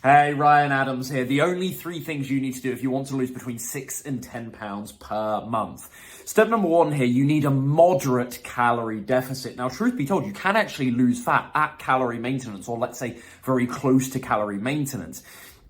Hey, Ryan Adams here. The only 3 things you need to do if you want to lose between 6 and 10 pounds per month. Step number 1 here, you need a moderate calorie deficit. Now, truth be told, you can actually lose fat at calorie maintenance, or let's say very close to calorie maintenance.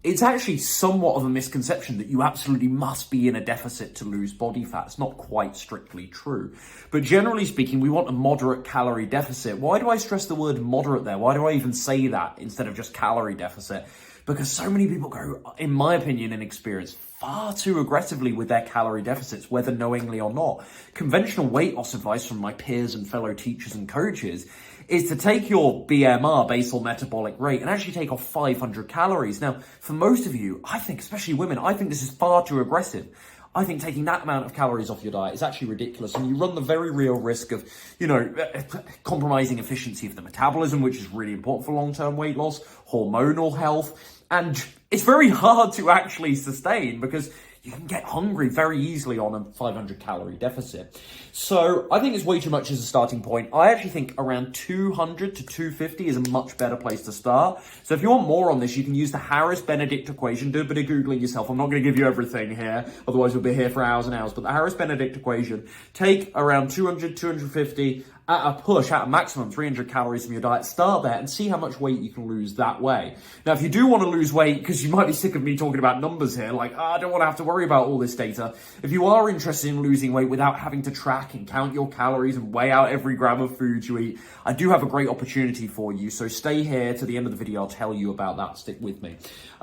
It's actually somewhat of a misconception that you absolutely must be in a deficit to lose body fat. It's not quite strictly true. But generally speaking, we want a moderate calorie deficit. Why do I stress the word moderate there? Why do I even say that instead of just calorie deficit? Because so many people go, in my opinion and experience, far too aggressively with their calorie deficits, whether knowingly or not. Conventional weight loss advice from my peers and fellow teachers and coaches is to take your BMR, basal metabolic rate, and actually take off 500 calories. Now, for most of you, I think, especially women, I think this is far too aggressive. I think taking that amount of calories off your diet is actually ridiculous, and you run the very real risk of, compromising efficiency of the metabolism, which is really important for long-term weight loss, hormonal health, and it's very hard to actually sustain because you can get hungry very easily on a 500 calorie deficit. So I think it's way too much as a starting point. I actually think around 200 to 250 is a much better place to start. So if you want more on this, you can use the Harris-Benedict equation. Do a bit of Googling yourself. I'm not going to give you everything here. Otherwise, we'll be here for hours and hours. But the Harris-Benedict equation, take around 200, 250, at a push, at a maximum 300 calories from your diet, start there and see how much weight you can lose that way. Now, if you do want to lose weight, because you might be sick of me talking about numbers here, like, I don't want to have to worry about all this data. If you are interested in losing weight without having to track and count your calories and weigh out every gram of food you eat, I do have a great opportunity for you. So stay here to the end of the video. I'll tell you about that. Stick with me.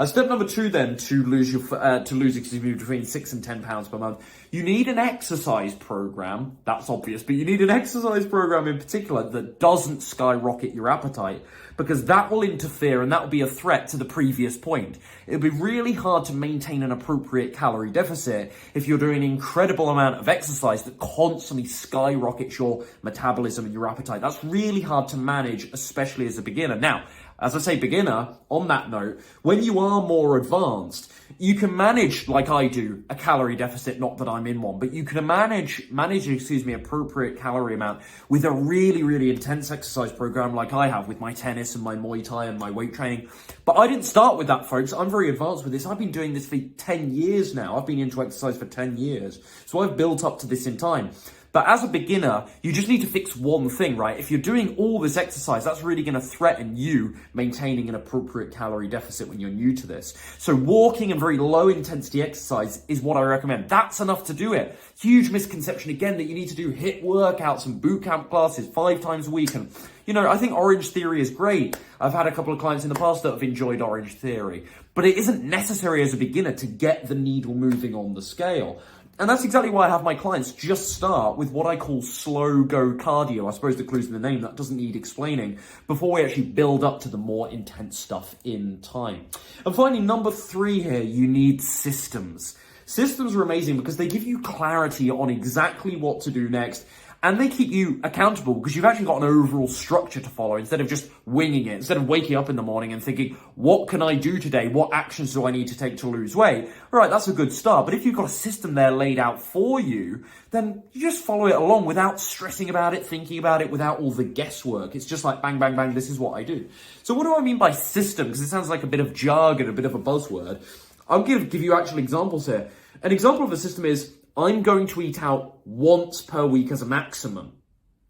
Step number 2 then, to lose between 6 and 10 pounds per month, you need an exercise program. That's obvious, but you need an exercise program in particular that doesn't skyrocket your appetite, because that will interfere and that will be a threat to the previous point. It'll be really hard to maintain an appropriate calorie deficit if you're doing an incredible amount of exercise that constantly skyrockets your metabolism and your appetite. That's really hard to manage, especially as a beginner. Now, as I say beginner, on that note, when you are more advanced, you can manage, like I do, a calorie deficit, not that I'm in one, but you can manage appropriate calorie amount with a really, really intense exercise program like I have with my tennis and my Muay Thai and my weight training. But I didn't start with that, folks. I'm very advanced with this. I've been doing this for 10 years now. I've been into exercise for 10 years. So I've built up to this in time. But as a beginner, you just need to fix one thing, right? If you're doing all this exercise, that's really going to threaten you maintaining an appropriate calorie deficit when you're new to this. So walking and very low intensity exercise is what I recommend. That's enough to do it. Huge misconception again that you need to do HIIT workouts and boot camp classes 5 times a week. And, I think Orange Theory is great. I've had a couple of clients in the past that have enjoyed Orange Theory, but it isn't necessary as a beginner to get the needle moving on the scale. And that's exactly why I have my clients just start with what I call slow go cardio. I suppose the clue's in the name, that doesn't need explaining, before we actually build up to the more intense stuff in time. And finally, number 3 here, you need systems. Systems are amazing because they give you clarity on exactly what to do next. And they keep you accountable because you've actually got an overall structure to follow instead of just winging it, instead of waking up in the morning and thinking, what can I do today? What actions do I need to take to lose weight? All right, that's a good start. But if you've got a system there laid out for you, then you just follow it along without stressing about it, thinking about it, without all the guesswork. It's just like bang, bang, bang, this is what I do. So what do I mean by system? Because it sounds like a bit of jargon, a bit of a buzzword. I'll give you actual examples here. An example of a system is, I'm going to eat out once per week as a maximum.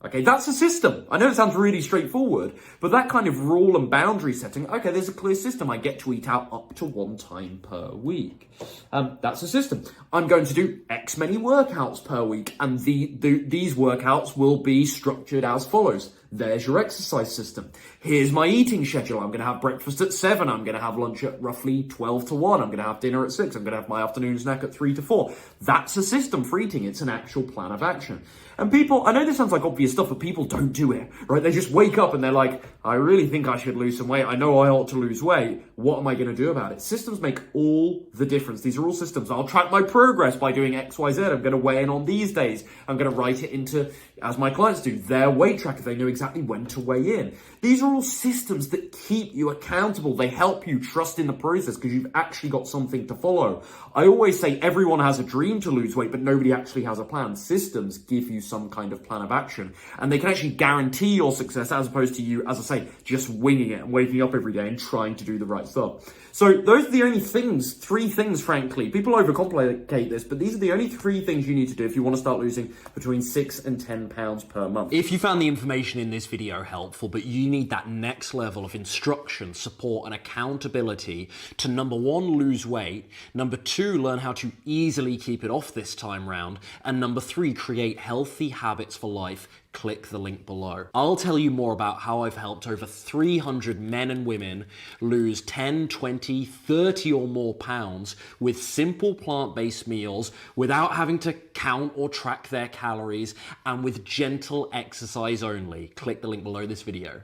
Okay, that's a system. I know it sounds really straightforward, but that kind of rule and boundary setting, okay, there's a clear system. I get to eat out up to 1 time per week. That's a system. I'm going to do X many workouts per week, and these workouts will be structured as follows. There's your exercise system. Here's my eating schedule. I'm going to have breakfast at 7. I'm going to have lunch at roughly 12 to 1. I'm going to have dinner at 6. I'm going to have my afternoon snack at 3 to 4. That's a system for eating. It's an actual plan of action. And people, I know this sounds like obvious stuff, but people don't do it, right? They just wake up and they're like, I really think I should lose some weight. I know I ought to lose weight. What am I going to do about it? Systems make all the difference. These are all systems. I'll track my progress by doing X, Y, Z. I'm going to weigh in on these days. I'm going to write it into, as my clients do, their weight tracker. They know exactly exactly when to weigh in. These are all systems that keep you accountable. They help you trust in the process because you've actually got something to follow. I always say everyone has a dream to lose weight, but nobody actually has a plan. Systems give you some kind of plan of action, and they can actually guarantee your success as opposed to you, as I say, just winging it and waking up every day and trying to do the right stuff. So those are the only things, 3 things, frankly. People overcomplicate this, but these are the only 3 things you need to do if you want to start losing between 6 and 10 pounds per month. If you found the information in this video helpful, but you need that next level of instruction, support, and accountability to number 1, lose weight, number 2, learn how to easily keep it off this time round, and number 3, create healthy habits for life, click the link below. I'll tell you more about how I've helped over 300 men and women lose 10, 20, 30 or more pounds with simple plant-based meals without having to count or track their calories and with gentle exercise only. Click the link below this video.